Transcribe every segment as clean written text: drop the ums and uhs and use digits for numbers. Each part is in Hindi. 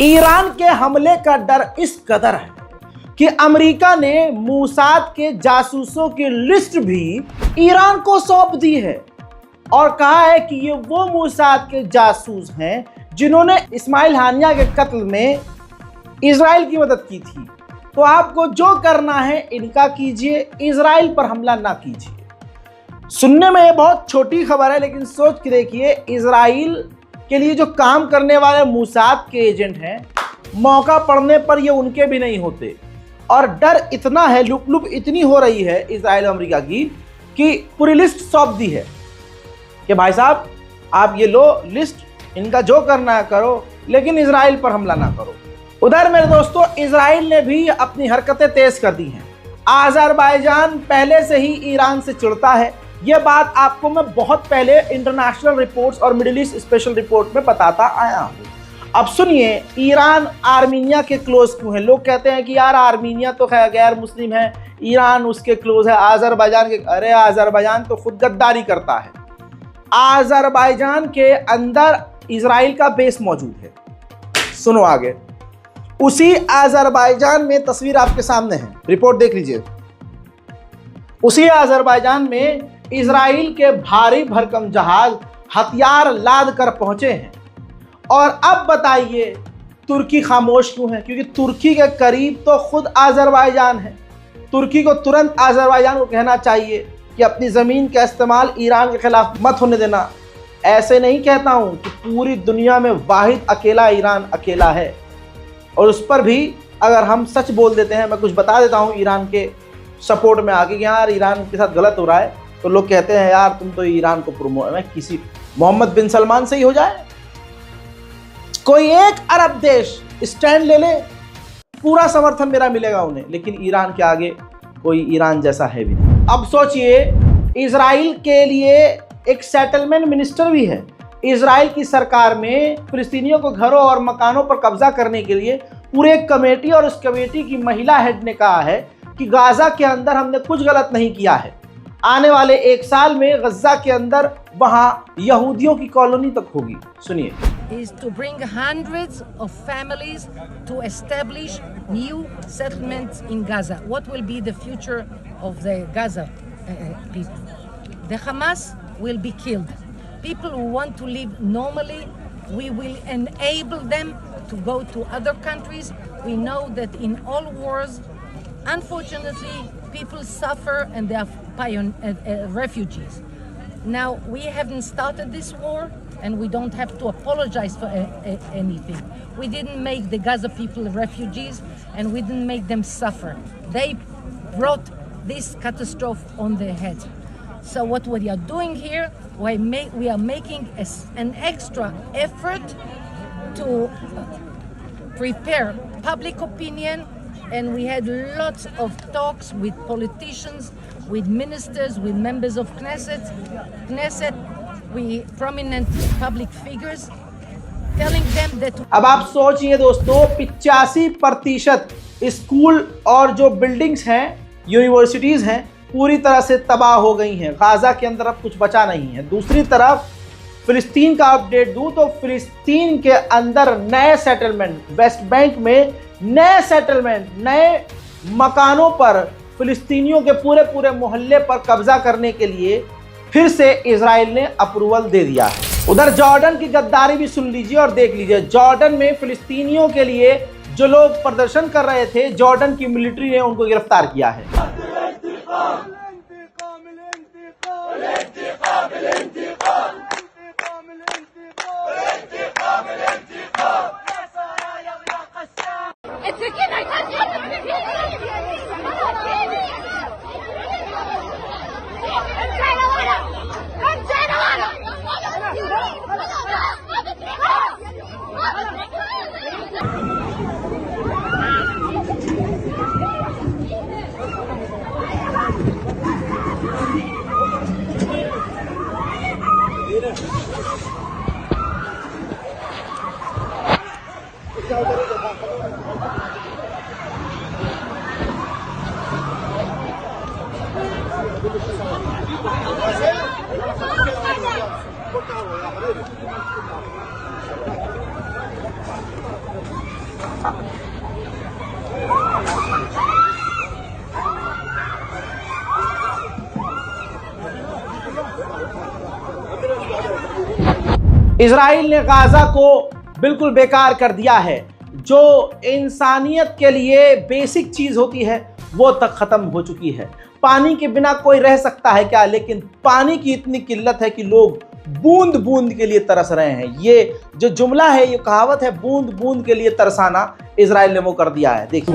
ईरान के हमले का डर इस कदर है कि अमेरिका ने मूसाद के जासूसों की लिस्ट भी ईरान को सौंप दी है और कहा है कि ये वो मूसाद के जासूस हैं जिन्होंने इस्माइल हानिया के कत्ल में इजराइल की मदद की थी। तो आपको जो करना है इनका कीजिए, इजराइल पर हमला ना कीजिए। सुनने में ये बहुत छोटी खबर है, लेकिन सोच के देखिए, इजराइल के लिए जो काम करने वाले मूसाद के एजेंट हैं, मौका पड़ने पर ये उनके भी नहीं होते। और डर इतना है, लुप इतनी हो रही है इजराइल अमेरिका की कि पूरी लिस्ट सौंप दी है कि भाई साहब आप ये लो लिस्ट, इनका जो करना है करो, लेकिन इजराइल पर हमला ना करो। उधर मेरे दोस्तों, इजराइल ने भी अपनी हरकतें तेज कर दी हैं। अज़रबैजान पहले से ही ईरान से चिढ़ता है। यह बात आपको मैं बहुत पहले इंटरनेशनल रिपोर्ट्स और मिडिल ईस्ट स्पेशल रिपोर्ट में बताता आया हूँ। अब सुनिए, ईरान आर्मीनिया के क्लोज क्यों है। लोग कहते हैं कि यार आर्मीनिया तो गैर मुस्लिम है, ईरान उसके क्लोज है, अज़रबैजान के। अरे अज़रबैजान तो खुद गद्दारी करता है। अज़रबैजान के अंदर इजराइल का बेस मौजूद है। सुनो आगे, उसी अज़रबैजान में तस्वीर आपके सामने है, रिपोर्ट देख लीजिए। उसी अज़रबैजान में इजराइल के भारी भरकम जहाज हथियार लाद कर पहुंचे हैं। और अब बताइए तुर्की खामोश क्यों है? क्योंकि तुर्की के करीब तो खुद अज़रबैजान है। तुर्की को तुरंत अज़रबैजान को कहना चाहिए कि अपनी ज़मीन का इस्तेमाल ईरान के खिलाफ मत होने देना। ऐसे नहीं कहता हूँ कि पूरी दुनिया में वाहिद अकेला ईरान अकेला है, और उस पर भी अगर हम सच बोल देते हैं, मैं कुछ बता देता हूँ ईरान के सपोर्ट में आके कि यार ईरान के साथ गलत हो रहा है, तो लोग कहते हैं यार तुम तो ईरान को प्रमोट, किसी मोहम्मद बिन सलमान से ही हो जाए, कोई एक अरब देश स्टैंड ले ले, पूरा समर्थन मेरा मिलेगा उन्हें। लेकिन ईरान के आगे कोई ईरान जैसा है भी नहीं। अब सोचिए, इजराइल के लिए एक सेटलमेंट मिनिस्टर भी है। इजराइल की सरकार में फिलिस्तीनियों को घरों और मकानों पर कब्जा करने के लिए पूरे एक कमेटी, और उस कमेटी की महिला हेड ने कहा है कि गाजा के अंदर हमने कुछ गलत नहीं किया है। आने वाले 1 साल में गजा के अंदर वहां यहूदियों की कॉलोनी तक होगी। सुनिए, is to bring hundreds of families to establish new settlements in Gaza. What will be the future of the Gaza people? The Hamas will be killed. People who want to live normally, we will enable them to go to other countries. We know that in all wars, unfortunately, people suffer and they are refugees. Now, we haven't started this war, and we don't have to apologize for anything. We didn't make the Gaza people refugees, and we didn't make them suffer. They brought this catastrophe on their head. So what we are doing here, we are making an extra effort to prepare public opinion, and we had lots of talks with politicians, with ministers, with members of Knesset, with prominent public figures, telling them that। अब आप सोचिए दोस्तों, 85% स्कूल और जो बिल्डिंग्स हैं, यूनिवर्सिटीज़ हैं, पूरी तरह से तबाह हो गई हैं। गाजा के अंदर अब कुछ बचा नहीं है। दूसरी तरफ फिलिस्तीन का अपडेट दूं तो फिलिस्तीन के अंदर नए सेटलमेंट, वेस्ट बैंक में नए सेटलमेंट, नए मकानों पर फिलिस्तीनियों के पूरे मोहल्ले पर कब्जा करने के लिए फिर से इजराइल ने अप्रूवल दे दिया है। उधर जॉर्डन की गद्दारी भी सुन लीजिए और देख लीजिए। जॉर्डन में फिलिस्तीनियों के लिए जो लोग प्रदर्शन कर रहे थे, जॉर्डन की मिलिट्री ने उनको गिरफ्तार किया है। इजराइल ने गाजा को बिल्कुल बेकार कर दिया है। जो इंसानियत के लिए बेसिक चीज होती है वो तक खत्म हो चुकी है। पानी के बिना कोई रह सकता है क्या? लेकिन पानी की इतनी किल्लत है कि लोग बूंद बूंद के लिए तरस रहे हैं। ये जो जुमला है, ये कहावत है, बूंद बूंद के लिए तरसाना, इजराइल ने वो कर दिया है। देखिए,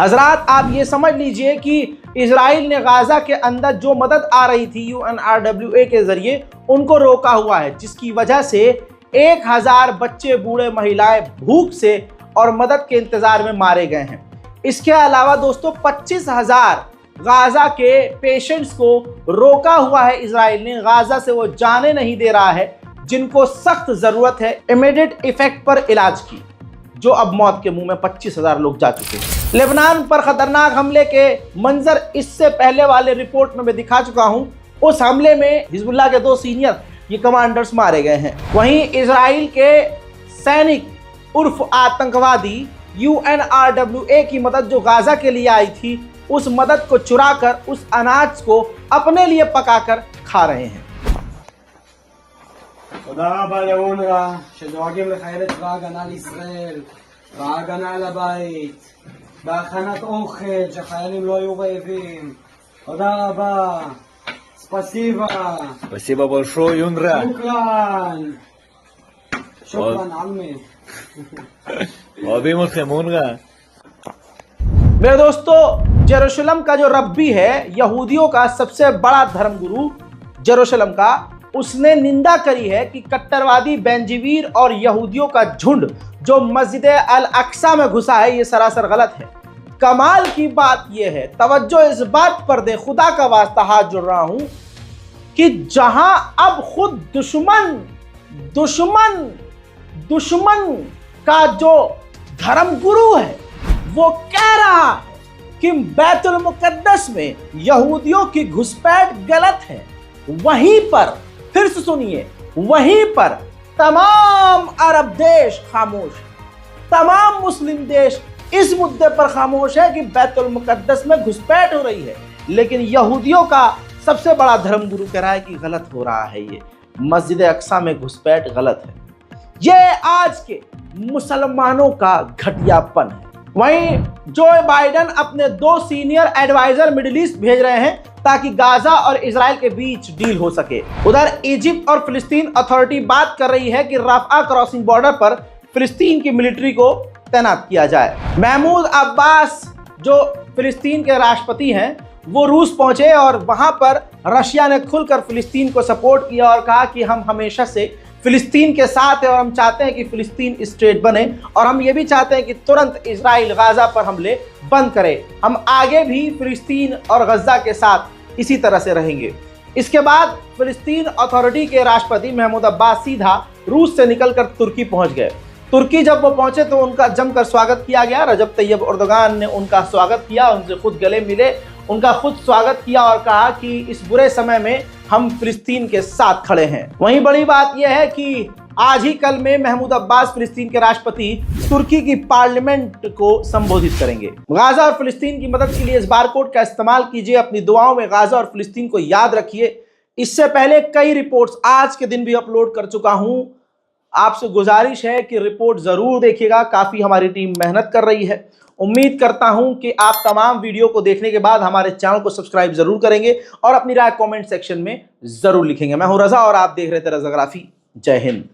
हजरात, आप ये समझ लीजिए कि इजराइल ने गाजा के अंदर जो मदद आ रही थी UNRWA के जरिए, उनको रोका हुआ है, जिसकी वजह से 1000 बच्चे, बूढ़े, महिलाएं भूख से और मदद के इंतजार में मारे गए हैं। इसके अलावा दोस्तों 25,000 गाजा के पेशेंट्स को रोका हुआ है इजराइल ने। गाजा से वो जाने नहीं दे रहा है जिनको सख्त जरूरत है इमीडिएट इफेक्ट पर इलाज की, जो अब मौत के मुंह में 25,000 लोग जा चुके हैं। लेबनान पर खतरनाक हमले के मंजर इससे पहले वाले रिपोर्ट में मैं दिखा चुका हूं। उस हमले में हिजबुल्लाह के 2 सीनियर ये कमांडर्स मारे गए हैं। वहीं इजराइल के सैनिक उर्फ आतंकवादी UNRWA की मदद जो गाजा के लिए आई थी, उस मदद को चुराकर उस अनाज को अपने लिए पकाकर खा रहे हैं। תודה רבה לאונר"א שדואגים לחיילי צבא ההגנה לישראל וההגנה על הבית בהכנת אוכל שחיילים לא יהיו רעבים. תודה רבה. ספסיבה. Спасибо большое, Юнра. שוקרן. שוקרן עלמי. אוהבים אתכם, אונר"א. मेरे दोस्तों, जेरूशलम का जो रब्बी है, यहूदियों का सबसे बड़ा धर्मगुरु जेरूशलम का, उसने निंदा करी है कि कट्टरवादी बेंजीवीर और यहूदियों का झुंड जो मस्जिद अल अक्सा में घुसा है, ये सरासर गलत है। कमाल की बात यह है, तवज्जो इस बात पर दे, खुदा का वास्ता हाथ जोड़ रहा हूं, कि जहां अब खुद दुश्मन का जो धर्मगुरु है वो कह रहा है कि बैतुल मुकद्दस में यहूदियों की घुसपैठ गलत है, वहीं पर, फिर से सुनिए, वहीं पर तमाम अरब देश खामोश है, तमाम मुस्लिम देश इस मुद्दे पर खामोश है कि बैतुल मुकद्दस में घुसपैठ हो रही है। लेकिन यहूदियों का सबसे बड़ा धर्मगुरु कह रहा है कि गलत हो रहा है, ये मस्जिद अक्सा में घुसपैठ गलत है। ये आज के मुसलमानों का घटियापन है। वहीं जो बाइडन अपने 2 सीनियर एडवाइजर मिडिल ईस्ट भेज रहे हैं ताकि गाजा और इजराइल के बीच डील हो सके। उधर इजिप्ट और फिलिस्तीन अथॉरिटी बात कर रही है कि रफा क्रॉसिंग बॉर्डर पर फिलिस्तीन की मिलिट्री को तैनात किया जाए। महमूद अब्बास जो फिलिस्तीन के राष्ट्रपति हैं, वो रूस पहुंचे और वहां पर रशिया ने खुलकर फिलिस्तीन को सपोर्ट किया और कहा कि हम हमेशा से फिलिस्तीन के साथ है और हम चाहते हैं कि फिलिस्तीन स्टेट बने, और हम ये भी चाहते हैं कि तुरंत इजराइल गाजा पर हमले बंद करे। हम आगे भी फिलिस्तीन और गजा के साथ इसी तरह से रहेंगे। इसके बाद फिलिस्तीन अथॉरिटी के राष्ट्रपति महमूद अब्बास सीधा रूस से निकलकर तुर्की पहुंच गए। तुर्की जब वो पहुंचे तो उनका जमकर स्वागत किया गया। रजब तैयब एर्दोगान ने उनका स्वागत किया, उनसे खुद गले मिले, उनका खुद स्वागत किया और कहा कि इस बुरे समय में हम फिलिस्तीन के साथ खड़े हैं। वहीं बड़ी बात यह है कि आज ही कल में महमूद अब्बास फिलिस्तीन के राष्ट्रपति तुर्की की पार्लियामेंट को संबोधित करेंगे। गाजा और फिलिस्तीन की मदद के लिए इस बारकोड का इस्तेमाल कीजिए, अपनी दुआओं में गाजा और फिलिस्तीन को याद रखिए। इससे पहले कई रिपोर्ट्स आज के दिन भी अपलोड कर चुका हूं। आपसे गुजारिश है कि रिपोर्ट जरूर देखिएगा, काफी हमारी टीम मेहनत कर रही है। उम्मीद करता हूं कि आप तमाम वीडियो को देखने के बाद हमारे चैनल को सब्सक्राइब जरूर करेंगे और अपनी राय कमेंट सेक्शन में जरूर लिखेंगे। मैं हूं रजा और आप देख रहे थे रजाग्राफी। जय हिंद।